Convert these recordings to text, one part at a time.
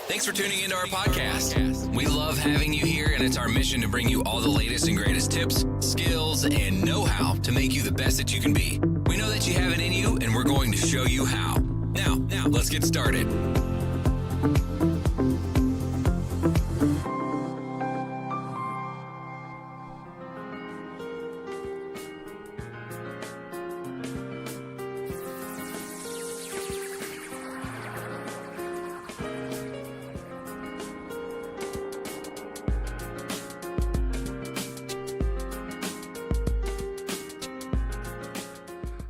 Thanks for tuning into our podcast. We love having you here, and it's our mission to bring you all the latest and greatest tips, skills, and know-how to make you the best that you can be. We know that you have it in you, and we're going to show you how. Now, let's get started.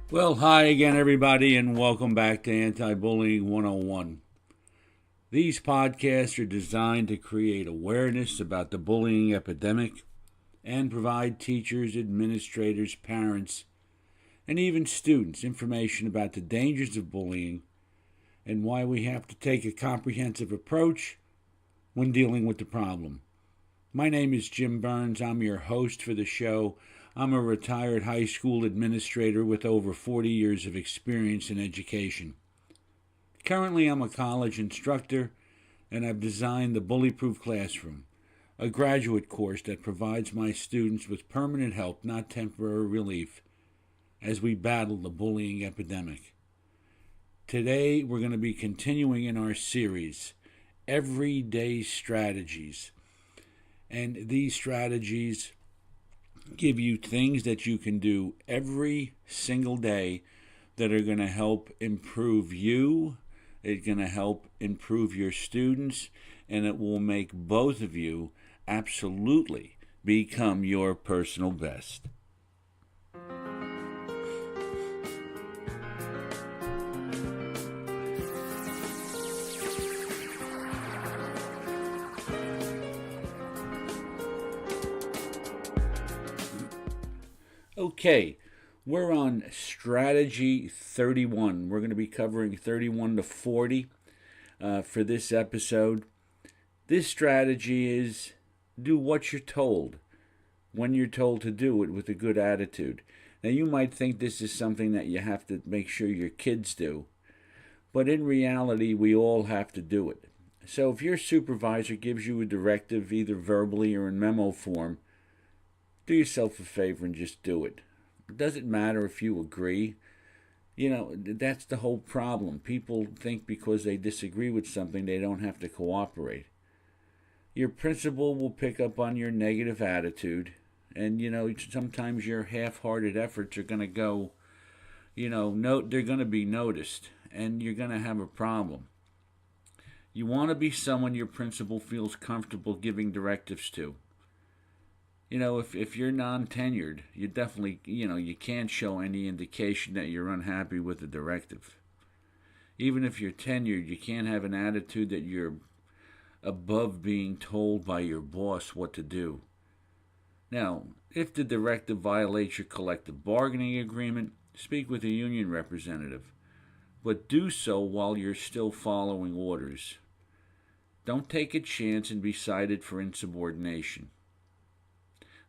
Well, hi again, everybody, and welcome back to Anti-Bullying 101. These podcasts are designed to create awareness about the bullying epidemic and provide teachers, administrators, parents, and even students information about the dangers of bullying and why we have to take a comprehensive approach when dealing with the problem. My name is Jim Burns. I'm your host for the show. I'm a retired high school administrator with over 40 years of experience in education. Currently, I'm a college instructor, and I've designed the Bully-Proof Classroom, a graduate course that provides my students with permanent help, not temporary relief, as we battle the bullying epidemic. Today, we're going to be continuing in our series, Everyday Strategies. And these strategies give you things that you can do every single day that are going to help improve you, it's going to help improve your students, and it will make both of you absolutely become your personal best. Okay, we're on strategy 31. We're going to be covering 31 to 40 for this episode. This strategy is do what you're told when you're told to do it with a good attitude. Now, you might think this is something that you have to make sure your kids do, but in reality, we all have to do it. So if your supervisor gives you a directive, either verbally or in memo form, do yourself a favor and just do it. It doesn't matter if you agree. You know, that's the whole problem. People think because they disagree with something, they don't have to cooperate. Your principal will pick up on your negative attitude, and, sometimes your half-hearted efforts are going to go, they're going to be noticed, and you're going to have a problem. You want to be someone your principal feels comfortable giving directives to. If you're non-tenured, you definitely, you can't show any indication that you're unhappy with the directive. Even if you're tenured, you can't have an attitude that you're above being told by your boss what to do. Now, if the directive violates your collective bargaining agreement, speak with a union representative, but do so while you're still following orders. Don't take a chance and be cited for insubordination.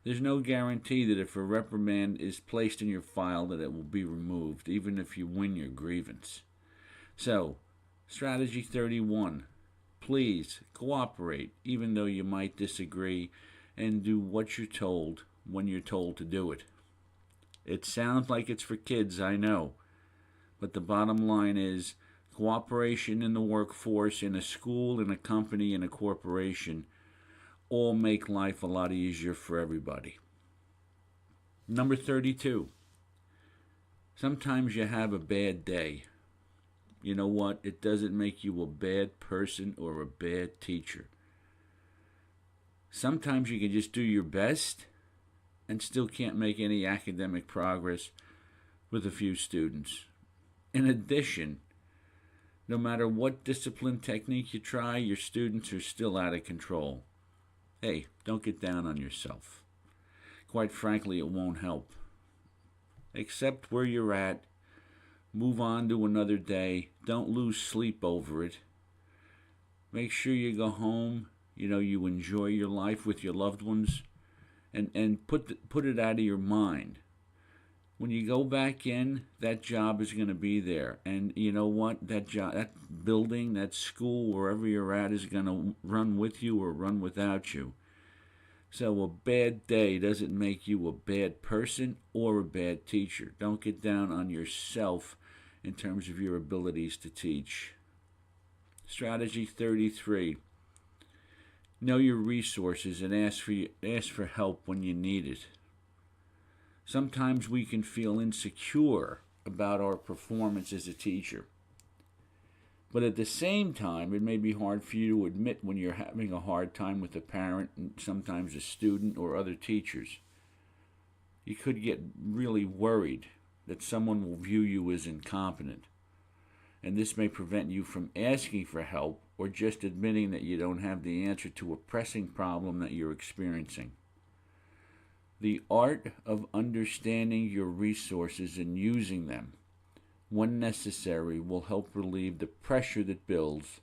There's no guarantee that if a reprimand is placed in your file that it will be removed, even if you win your grievance. So, strategy 31, please cooperate even though you might disagree, and do what you're told when you're told to do it. It sounds like it's for kids, I know, but the bottom line is cooperation in the workforce, in a school, in a company, in a corporation, all make life a lot easier for everybody. Number 32. Sometimes you have a bad day. You know what? It doesn't make you a bad person or a bad teacher. Sometimes you can just do your best and still can't make any academic progress with a few students. In addition, no matter what discipline technique you try, your students are still out of control. Hey, don't get down on yourself. Quite frankly, it won't help. Accept where you're at. Move on to another day. Don't lose sleep over it. Make sure you go home. You enjoy your life with your loved ones. And put it out of your mind. When you go back in, that job is going to be there. And you know what? That job, that building, that school, wherever you're at, is going to run with you or run without you. So a bad day doesn't make you a bad person or a bad teacher. Don't get down on yourself in terms of your abilities to teach. Strategy 33. Know your resources and ask for help when you need it. Sometimes we can feel insecure about our performance as a teacher. But at the same time, it may be hard for you to admit when you're having a hard time with a parent and sometimes a student or other teachers. You could get really worried that someone will view you as incompetent. And this may prevent you from asking for help or just admitting that you don't have the answer to a pressing problem that you're experiencing. The art of understanding your resources and using them, when necessary, will help relieve the pressure that builds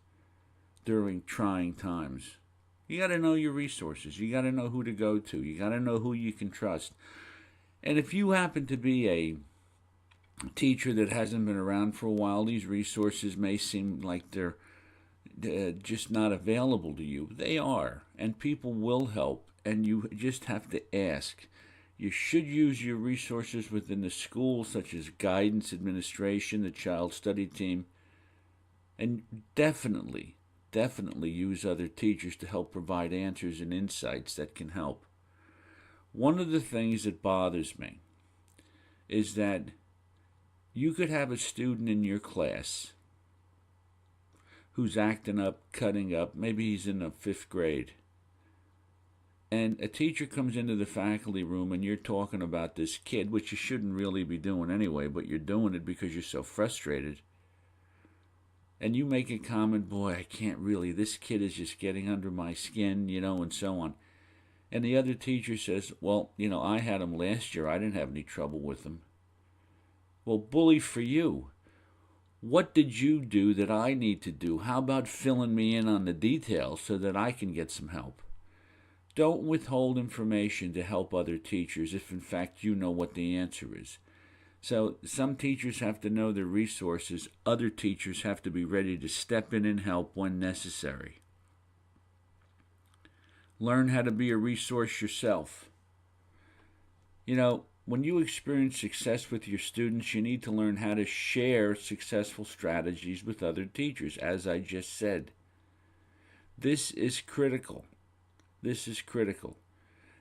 during trying times. You got to know your resources. You got to know who to go to. You got to know who you can trust. And if you happen to be a teacher that hasn't been around for a while, these resources may seem like they're just not available to you. They are, and people will help, and you just have to ask. You should use your resources within the school, such as guidance, administration, the child study team, and definitely use other teachers to help provide answers and insights that can help. One of the things that bothers me is that you could have a student in your class who's acting up, cutting up, maybe he's in the 5th grade, and a teacher comes into the faculty room and you're talking about this kid, which you shouldn't really be doing anyway, but you're doing it because you're so frustrated. And you make a comment, boy, I can't really, this kid is just getting under my skin, and so on. And the other teacher says, well, I had him last year. I didn't have any trouble with him. Well, bully for you. What did you do that I need to do? How about filling me in on the details so that I can get some help? Don't withhold information to help other teachers if in fact you know what the answer is. So some teachers have to know their resources. Other teachers have to be ready to step in and help when necessary. Learn how to be a resource yourself. When you experience success with your students, you need to learn how to share successful strategies with other teachers, as I just said. This is critical.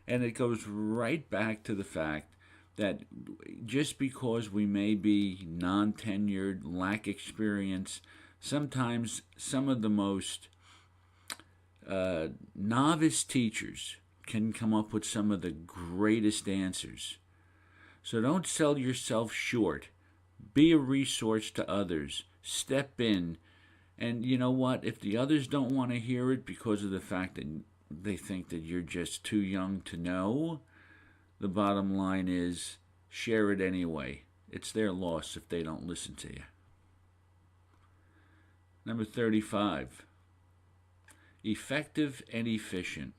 And it goes right back to the fact that just because we may be non-tenured, lack experience, sometimes some of the most novice teachers can come up with some of the greatest answers. So don't sell yourself short. Be a resource to others. Step in. And you know what? If the others don't want to hear it because of the fact that they think that you're just too young to know, the bottom line is share it anyway. It's their loss if they don't listen to you. Number 35. Effective and efficient.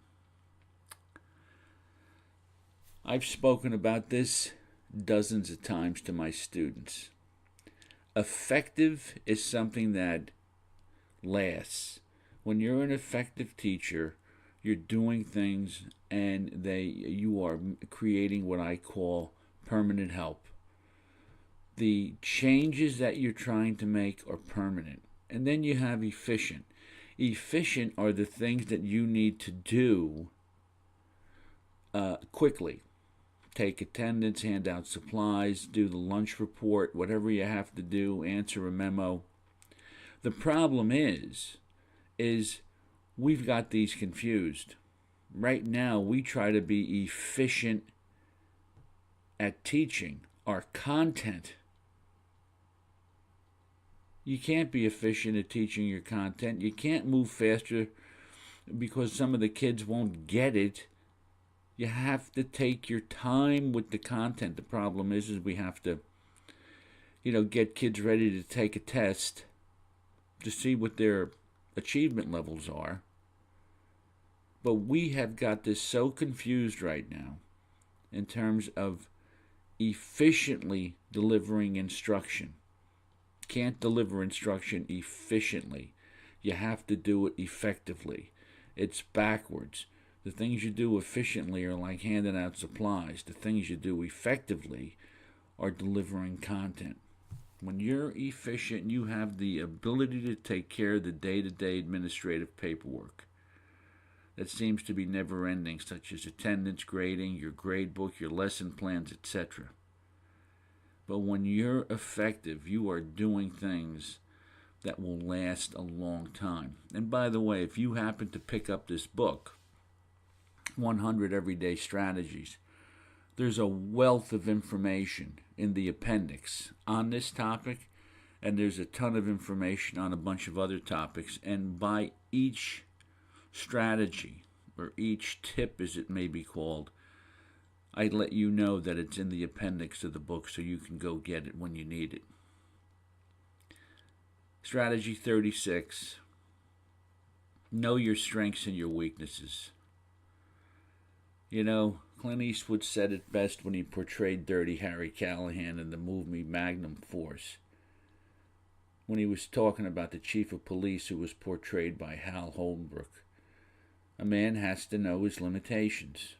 I've spoken about this dozens of times to my students. Effective is something that lasts. When you're an effective teacher, you're doing things and you are creating what I call permanent help. The changes that you're trying to make are permanent. And then you have efficient. Efficient are the things that you need to do quickly. Take attendance, hand out supplies, do the lunch report, whatever you have to do, answer a memo. The problem is we've got these confused. Right now, we try to be efficient at teaching our content. You can't be efficient at teaching your content. You can't move faster because some of the kids won't get it. You have to take your time with the content. The problem is we have to, get kids ready to take a test to see what their achievement levels are. But we have got this so confused right now in terms of efficiently delivering instruction. Can't deliver instruction efficiently. You have to do it effectively. It's backwards. The things you do efficiently are like handing out supplies. The things you do effectively are delivering content. When you're efficient, you have the ability to take care of the day-to-day administrative paperwork that seems to be never-ending, such as attendance, grading, your grade book, your lesson plans, etc. But when you're effective, you are doing things that will last a long time. And by the way, if you happen to pick up this book, 100 Everyday Strategies, there's a wealth of information in the appendix on this topic, and there's a ton of information on a bunch of other topics. And by each strategy, or each tip as it may be called, I let you know that it's in the appendix of the book so you can go get it when you need it. Strategy 36, know your strengths and your weaknesses. You know, Clint Eastwood said it best when he portrayed Dirty Harry Callahan in the movie Magnum Force, when he was talking about the chief of police who was portrayed by Hal Holbrook. A man has to know his limitations.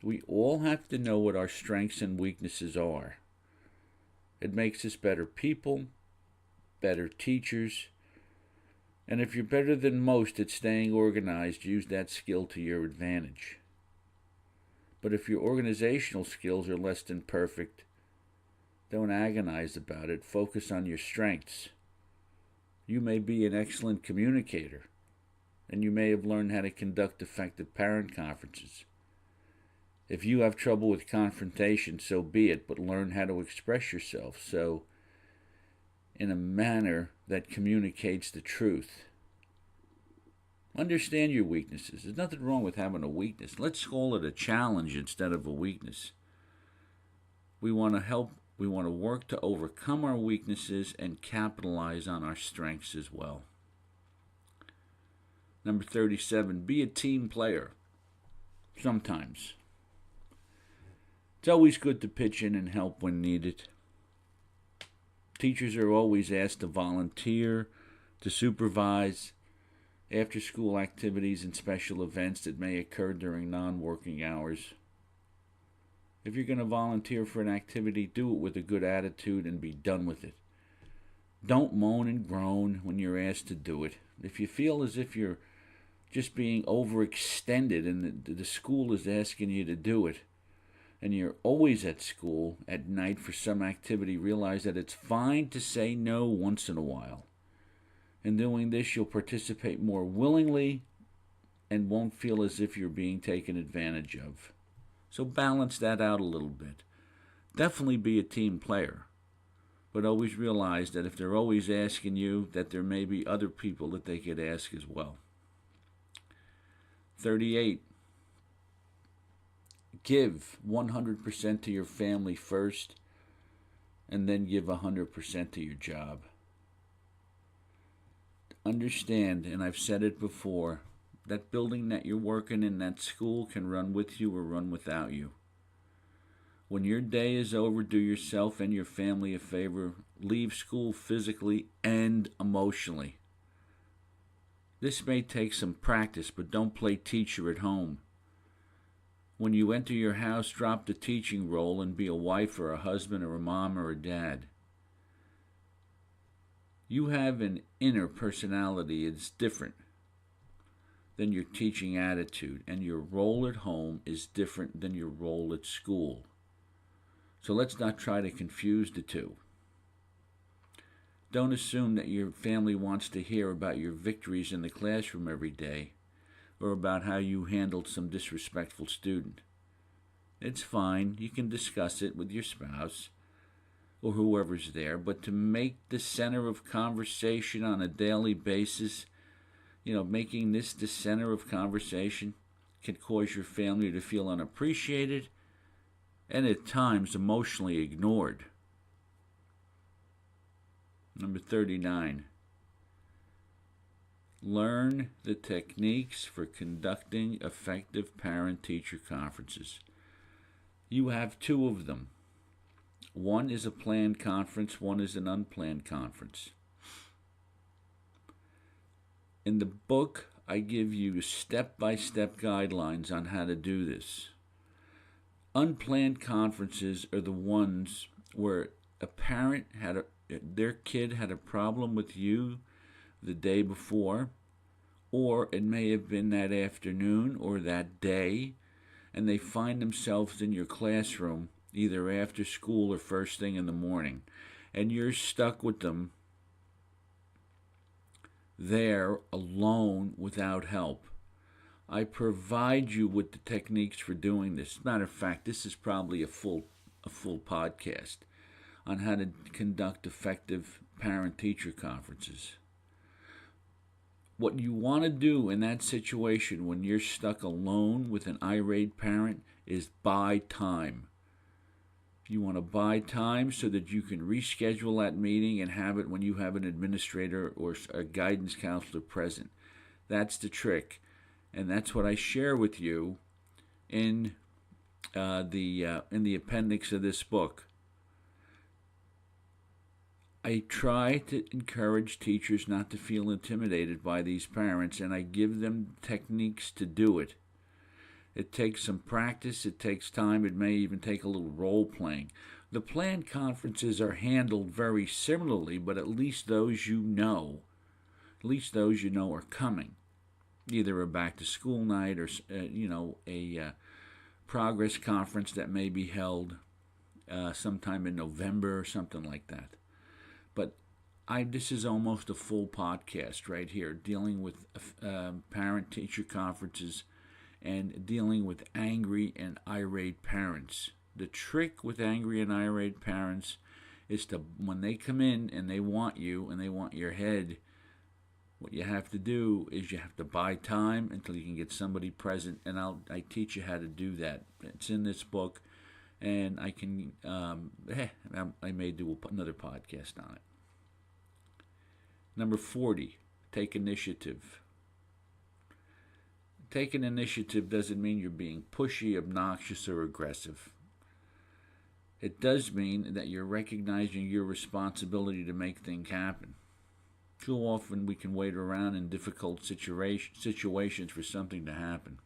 We all have to know what our strengths and weaknesses are. It makes us better people, better teachers, and if you're better than most at staying organized, use that skill to your advantage. But if your organizational skills are less than perfect, don't agonize about it. Focus on your strengths. You may be an excellent communicator, and you may have learned how to conduct effective parent conferences. If you have trouble with confrontation, so be it, but learn how to express yourself so in a manner that communicates the truth. Understand your weaknesses. There's nothing wrong with having a weakness. Let's call it a challenge instead of a weakness. We want to work to overcome our weaknesses and capitalize on our strengths as well. Number 37, be a team player. Sometimes. It's always good to pitch in and help when needed. Teachers are always asked to volunteer, to supervise after-school activities and special events that may occur during non-working hours. If you're going to volunteer for an activity, do it with a good attitude and be done with it. Don't moan and groan when you're asked to do it. If you feel as if you're just being overextended and the school is asking you to do it, and you're always at school at night for some activity, realize that it's fine to say no once in a while. In doing this, you'll participate more willingly and won't feel as if you're being taken advantage of. So balance that out a little bit. Definitely be a team player, but always realize that if they're always asking you, that there may be other people that they could ask as well. 38. Give 100% to your family first, and then give 100% to your job. Understand, and I've said it before, that building that you're working in, that school, can run with you or run without you. When your day is over, do yourself and your family a favor. Leave school physically and emotionally. This may take some practice, but don't play teacher at home. When you enter your house, drop the teaching role and be a wife or a husband or a mom or a dad. You have an inner personality. It's different than your teaching attitude, and your role at home is different than your role at school. So let's not try to confuse the two. Don't assume that your family wants to hear about your victories in the classroom every day, or about how you handled some disrespectful student. It's fine. You can discuss it with your spouse or whoever's there, but to make the center of conversation on a daily basis, making this the center of conversation can cause your family to feel unappreciated and at times emotionally ignored. Number 39. Learn the techniques for conducting effective parent-teacher conferences. You have two of them. One is a planned conference, one is an unplanned conference. In the book, I give you step-by-step guidelines on how to do this. Unplanned conferences are the ones where a parent their kid had a problem with you the day before, or it may have been that afternoon or that day, and they find themselves in your classroom either after school or first thing in the morning, and you're stuck with them there alone without help. I provide you with the techniques for doing this. Matter of fact, this is probably a full podcast on how to conduct effective parent-teacher conferences. What you want to do in that situation when you're stuck alone with an irate parent is buy time. You want to buy time so that you can reschedule that meeting and have it when you have an administrator or a guidance counselor present. That's the trick. And that's what I share with you in the appendix of this book. I try to encourage teachers not to feel intimidated by these parents, and I give them techniques to do it. It takes some practice, it takes time, it may even take a little role playing. The planned conferences are handled very similarly, but at least those you know are coming. Either a back-to-school night or a progress conference that may be held sometime in November or something like that. But this is almost a full podcast right here, dealing with parent-teacher conferences and dealing with angry and irate parents. The trick with angry and irate parents is to, when they come in and they want you and they want your head, what you have to do is you have to buy time until you can get somebody present, and I teach you how to do that. It's in this book, and I can I may do another podcast on it. Number 40, take initiative. Taking initiative doesn't mean you're being pushy, obnoxious, or aggressive. It does mean that you're recognizing your responsibility to make things happen. Too often we can wait around in difficult situations for something to happen.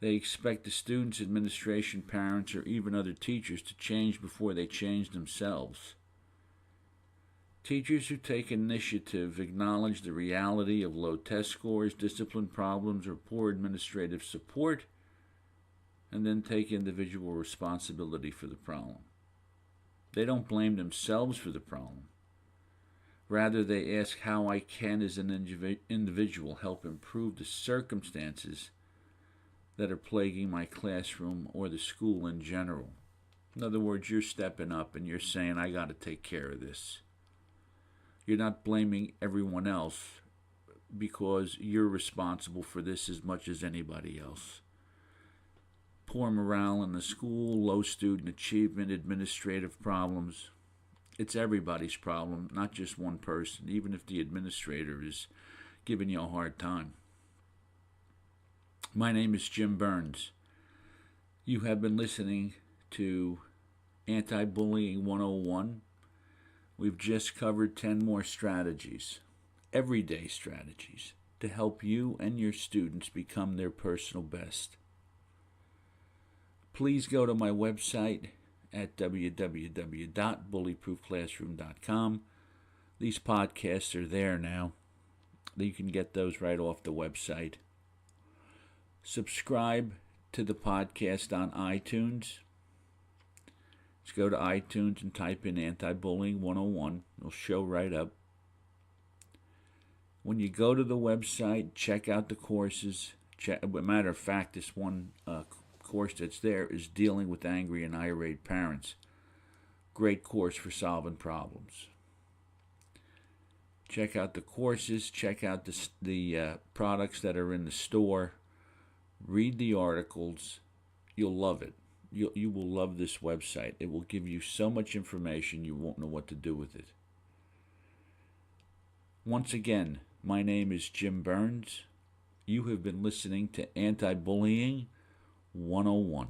They expect the students, administration, parents, or even other teachers to change before they change themselves. Teachers who take initiative acknowledge the reality of low test scores, discipline problems, or poor administrative support, and then take individual responsibility for the problem. They don't blame themselves for the problem. Rather, they ask how I can, as an individual, help improve the circumstances that are plaguing my classroom or the school in general. In other words, you're stepping up and you're saying, I got to take care of this. You're not blaming everyone else because you're responsible for this as much as anybody else. Poor morale in the school, low student achievement, administrative problems. It's everybody's problem, not just one person, even if the administrator is giving you a hard time. My name is Jim Burns. You have been listening to Anti-Bullying 101. We've just covered 10 more strategies, everyday strategies, to help you and your students become their personal best. Please go to my website at www.bullyproofclassroom.com. These podcasts are there now. You can get those right off the website. Subscribe to the podcast on iTunes. Just go to iTunes and type in Anti-Bullying 101. It'll show right up. When you go to the website, check out the courses. Matter of fact, this one course that's there is Dealing with Angry and Irate Parents. Great course for solving problems. Check out the courses. Check out the products that are in the store. Read the articles. You'll love it. You will love this website. It will give you so much information you won't know what to do with it. Once again, my name is Jim Burns. You have been listening to Anti-Bullying 101.